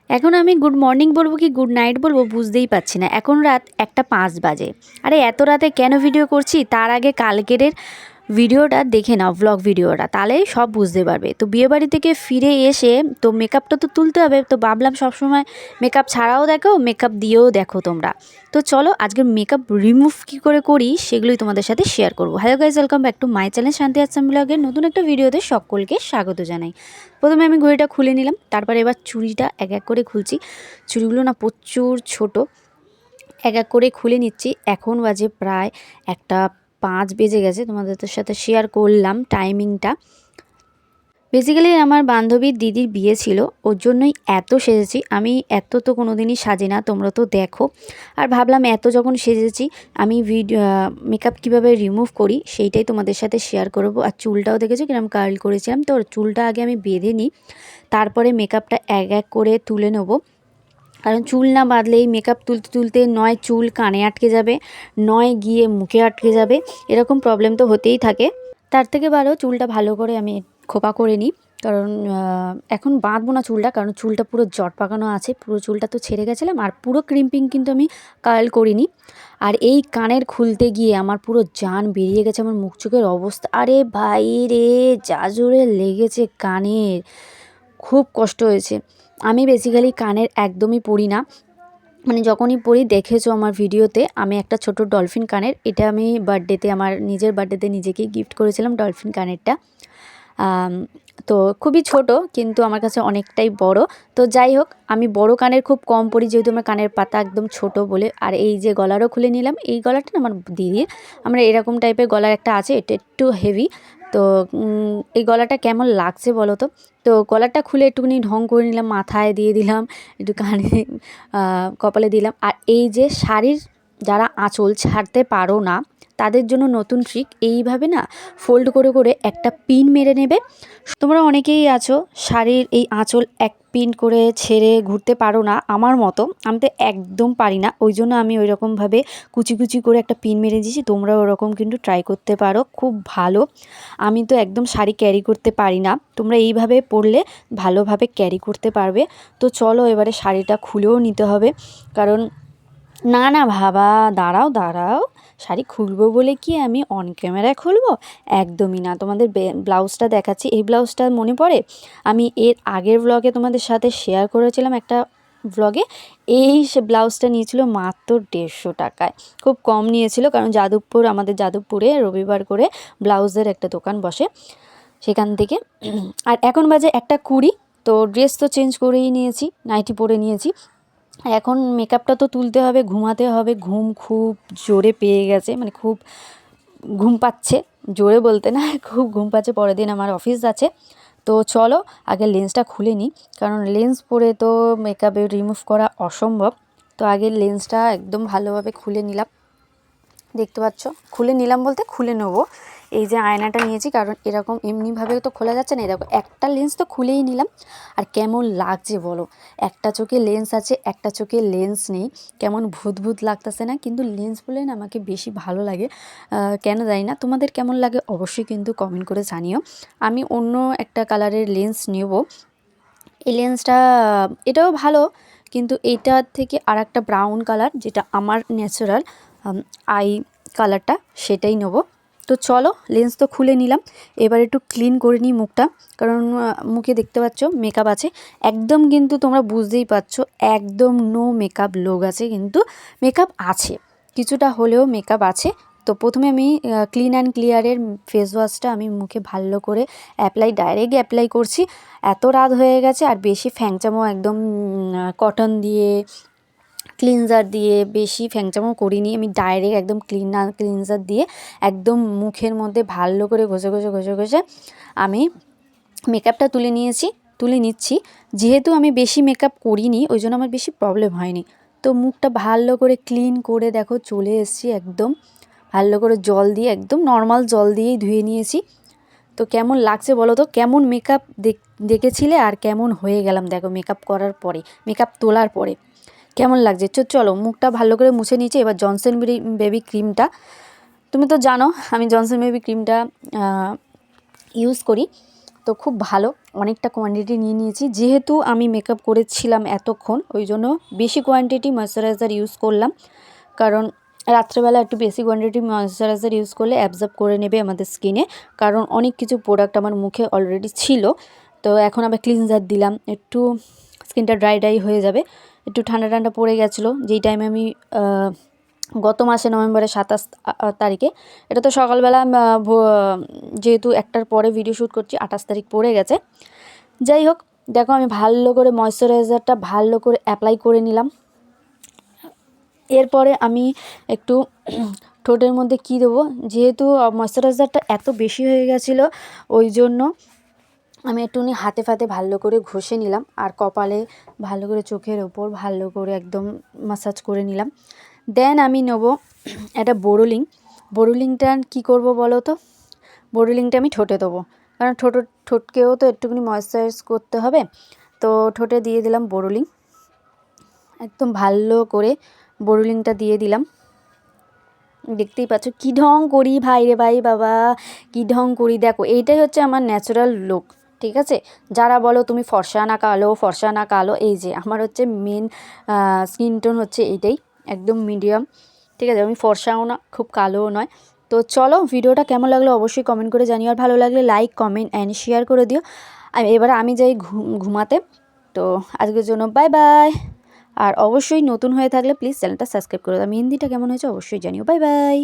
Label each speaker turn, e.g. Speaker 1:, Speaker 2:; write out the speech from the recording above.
Speaker 1: এখন আমি good morning বলবো কি গুড নাইট বলবো বুঝতেই পারছি না। এখন রাত 1টা 5 বাজে। আরে এত রাতে কেন ভিডিও করছি তার আগে কালকের ভিডিওটা দেখে নাও, ব্লগ ভিডিওটা, তাহলেই সব বুঝতে পারবে। তো বিয়েবাড়ি থেকে ফিরে এসে তো মেকআপটা তো তুলতে হবে, তো ভাবলাম সবসময় মেকআপ ছাড়াও দেখো, মেকআপ দিয়েও দেখো তোমরা। তো চলো আজকে মেকআপ রিমুভ কী করে করি সেগুলোই তোমাদের সাথে শেয়ার করবো। Hello guys, welcome back to my channel শান্তি আসাম ব্লগের নতুন একটা ভিডিওতে সকলকে স্বাগত জানাই। প্রথমে আমি ঘড়িটা খুলে নিলাম, তারপরে এবার চুড়িটা এক এক করে খুলছি। চুড়িগুলো না প্রচুর ছোট, এক এক করে খুলে নিচ্ছি। এখন বাজে প্রায় 1টা 5 বেজে গেছে, তোমাদের সাথে শেয়ার করলাম টাইমিংটা। বেসিক্যালি আমার বান্ধবীর দিদির বিয়ে ছিল, ওর জন্যই এত সেজেছি। আমি এত তো কোনো দিনই সাজি না, তোমরা তো দেখো। আর ভাবলাম এত যখন সেজেছি আমি মেকআপ কীভাবে রিমুভ করি সেইটাই তোমাদের সাথে শেয়ার করব। আর চুলটাও দেখেছো কিরম কার্ল করেছিলাম, তো চুলটা আগে আমি বেঁধে নিই, তারপরে মেকআপটা এক এক করে তুলে নেবো। কারণ চুল না বাঁধলেই মেকআপ তুলতে তুলতে নয় চুল কানে আটকে যাবে, নয় গিয়ে মুখে আটকে যাবে, এরকম প্রবলেম তো হতেই থাকে। তার থেকে ভালো চুলটা ভালো করে আমি খোপা করে নিই। কারণ এখন বাঁধবো না চুলটা, কারণ চুলটা পুরো জট পাকানো আছে, পুরো চুলটা তো ছেড়ে গেছিলাম। আর পুরো ক্রিম্পিং কিন্তু আমি কার্ল করিনি। আর এই কানের খুলতে গিয়ে আমার পুরো জান বেরিয়ে গেছে, আমার মুখ চোখের অবস্থা, আরে ভাই রে যা জোরে লেগেছে কানের, খুব কষ্ট হয়েছে। আমি বেসিক্যালি কানের একদমই পরি না, মানে যখনই পরি দেখেছো আমার ভিডিওতে আমি একটা ছোট ডলফিন কানের, এটা আমি বার্থডেতে, আমার নিজের বার্থডেতে নিজেকেই গিফট করেছিলাম ডলফিন কানেরটা। তো খুবই ছোট কিন্তু আমার কাছে অনেকটাই বড়। তো যাই হোক, আমি বড় কানের খুব কম পরি যেহেতু আমার কানের পাতা একদম ছোট বলে। আর এই যে গলারও খুলে নিলাম, এই গলাটা না আমার দিদির, আমরা এরকম টাইপের গলার একটা আছে, এটা একটু হেভি। তো এই গলাটা কেমন লাগছে বলো তো। তো গলাটা খুলে একটুখানি ঢং করে নিলাম, মাথায় দিয়ে দিলাম, একটু কানে কপালে দিলাম। আর এই যে শাড়ির যারা আঁচল ছাড়তে পারো না তাদের জন্য নতুন ট্রিক, এইভাবে না ফোল্ড করে করে একটা পিন মেরে নেবে। তোমরা অনেকেই আছো শাড়ির এই আঁচল এক পিন করে ছেড়ে ঘুরতে পারো না আমার মতো, আমি তো একদম পারি না। ওই জন্য আমি ওই রকমভাবে কুচি কুচি করে একটা পিন মেরে দিয়েছি, তোমরা ওরকম কিন্তু ট্রাই করতে পারো, খুব ভালো। আমি তো একদম শাড়ি ক্যারি করতে পারি না, তোমরা এইভাবে পরলে ভালোভাবে ক্যারি করতে পারবে। তো চলো এবারে শাড়িটা খুলেও নিতে হবে, কারণ না না বাবা, দাঁড়াও দাঁড়াও, শাড়ি খুলবো বলে কি আমি অন ক্যামেরায় খুলবো? একদমই না। তোমাদের ব্লাউজটা দেখাচ্ছি। এই ব্লাউজটা মনে পড়ে আমি এর আগের ব্লগে তোমাদের সাথে শেয়ার করেছিলাম একটা ব্লগে। এই সে ব্লাউজটা নিয়েছিল মাত্র 150 টাকায়, খুব কম নিয়েছিল। কারণ যাদবপুর, আমাদের যাদবপুরে রবিবার করে ব্লাউজের একটা দোকান বসে, সেখান থেকে। আর এখন বাজে 1টা 20। তো ড্রেস তো চেঞ্জ করেই নিয়েছি, নাইটি পরে নিয়েছি। এখন মেকআপটা তো তুলতে হবে, ঘুমাতে হবে। ঘুম খুব জোরে পেয়ে গেছে, মানে খুব ঘুম পাচ্ছে, জোরে বলতে না খুব ঘুম পাচ্ছে। পরের দিন আমার অফিস আছে। তো চলো আগে লেন্সটা খুলে নিই, কারণ লেন্স পরে তো মেকআপে রিমুভ করা অসম্ভব। তো আগে লেন্সটা একদম ভালোভাবে খুলে নিলাম, দেখতে পাচ্ছ, খুলে নিলাম বলতে খুলে নেবো। এই যে আয়নাটা নিয়েছি, কারণ এরকম এমনিভাবে তো খোলা যাচ্ছে না। দেখো একটা লেন্স তো খুলেই নিলাম। আর কেমন লাগছে বলো, একটা চোখে লেন্স আছে একটা চোখে লেন্স নেই, কেমন ভূত ভূত লাগতেছে না? কিন্তু লেন্স পরলে না আমাকে বেশি ভালো লাগে, কেন জানি না। তোমাদের কেমন লাগে অবশ্যই কিন্তু কমেন্ট করে জানিও। আমি অন্য একটা কালারের লেন্স নেব। এই লেন্সটা এটাও ভালো, কিন্তু এইটার থেকে আর একটা ব্রাউন কালার, যেটা আমার ন্যাচারাল আই কালারটা, সেটাই নেব। তো চলো লেন্স তো খুলে নিলাম, এবার একটু ক্লিন করে নিই মুখটা। কারণ মুখে দেখতে পাচ্ছ মেকআপ আছে একদম, কিন্তু তোমরা বুঝতেই পারছো একদম নো মেকআপ লোক আছে, কিন্তু মেকআপ আছে কিছুটা হলেও মেকআপ আছে। তো প্রথমে আমি ক্লিন অ্যান্ড ক্লিয়ারের ফেস ওয়াশটা আমি মুখে ভালো করে ডাইরেক্ট অ্যাপ্লাই করছি। এত রাত হয়ে গেছে, আর বেশি ফ্যাংচামো একদম কটন দিয়ে ক্লিনজার দিয়ে বেশি ফ্যাংচামো করিনি। আমি ডাইরেক্ট একদম ক্লিনজার দিয়ে একদম মুখের মধ্যে ভালো করে ঘষে ঘষে ঘষে ঘষে আমি মেকআপটা তুলে নিচ্ছি। যেহেতু আমি বেশি মেকআপ করিনি ওই জন্য আমার বেশি প্রবলেম হয়নি। তো মুখটা ভালো করে ক্লিন করে দেখো চলে এসেছি, একদম ভালো করে জল দিয়ে, একদম নর্মাল জল দিয়েই ধুয়ে নিয়েছি। তো কেমন লাগছে বলো তো, কেমন মেকআপ দেখেছিলে আর কেমন হয়ে গেলাম দেখো মেকআপ করার পরে, মেকআপ তোলার পরে কেমন লাগছে। চলো মুখটা ভালো করে মুছে নিয়েছি। এবার জনসন বেবি ক্রিমটা, তুমি তো জানো আমি জনসন বেবি ক্রিমটা ইউজ করি। তো খুব ভালো, অনেকটা কোয়ান্টিটি নিয়ে নিয়েছি। যেহেতু আমি মেকআপ করেছিলাম এতক্ষণ, ওই জন্য বেশি কোয়ান্টিটি ময়শ্চারাইজার ইউজ করলাম, কারণ রাত্রেবেলা একটু বেশি কোয়ান্টিটি ময়শ্চারাইজার ইউজ করলে অ্যাবজর্ব করে নেবে আমাদের স্কিনে, কারণ অনেক কিছু প্রোডাক্ট আমার মুখে অলরেডি ছিল। তো এখন আবার ক্লিনজার দিলাম, একটু স্কিনটা ড্রাই ড্রাই হয়ে যাবে। একটু ঠান্ডা ঠান্ডা পড়ে গেছিলো যেই টাইমে আমি গত মাসে নভেম্বরের 27 তারিখে, এটা তো সকালবেলা যেহেতু 1টার পরে ভিডিও শ্যুট করছি, 28 তারিখ পড়ে গেছে। যাই হোক, দেখো আমি ভালো করে ময়শ্চারাইজারটা ভালো করে অ্যাপ্লাই করে নিলাম। এরপরে আমি একটু ঠোঁটের মধ্যে কি দেবো, যেহেতু ময়শ্চারাইজারটা এত বেশি হয়ে গেছিলো, ওই জন্য আমি একটুখানি হাতে ফাতে ভালো করে ঘষে নিলাম, আর কপালে ভালো করে, চোখের ওপর ভালো করে একদম মাসাজ করে নিলাম। দেন আমি নেব একটা বোরোলিংটা কী করব বলো তো, বোরোলিংটা আমি ঠোঁটে দেবো, কারণ ঠোঁটকেও তো একটুখানি ময়েশ্চারাইজ করতে হবে। তো ঠোঁটে দিয়ে দিলাম বোরোলিং, একদম ভালো করে বোরোলিংটা দিয়ে দিলাম। দেখতেই পাচ্ছ কী ঢং করি ভাই রে ভাই, বাবা কী ঢং করি। দেখো এইটাই হচ্ছে আমার ন্যাচারাল লুক, ঠিক আছে। যারা বলো তুমি ফর্সা না কালো, এই যে আমার হচ্ছে মেন স্কিন টোন হচ্ছে এইটাই, একদম মিডিয়াম, ঠিক আছে। আমি ফর্সাও না, খুব কালোও নয়। তো চলো, ভিডিওটা কেমন লাগলো অবশ্যই কমেন্ট করে জানিও, আর ভালো লাগলে লাইক, কমেন্ট অ্যান্ড শেয়ার করে দিও। এবার আমি যাই ঘুমাতে। তো আজকের জন্য বাই বাই। আর অবশ্যই নতুন হয়ে থাকলে প্লিজ চ্যানেলটা সাবস্ক্রাইব করে দাও। মেহেন্দিটা কেমন হয়েছে অবশ্যই জানিও। Bye bye.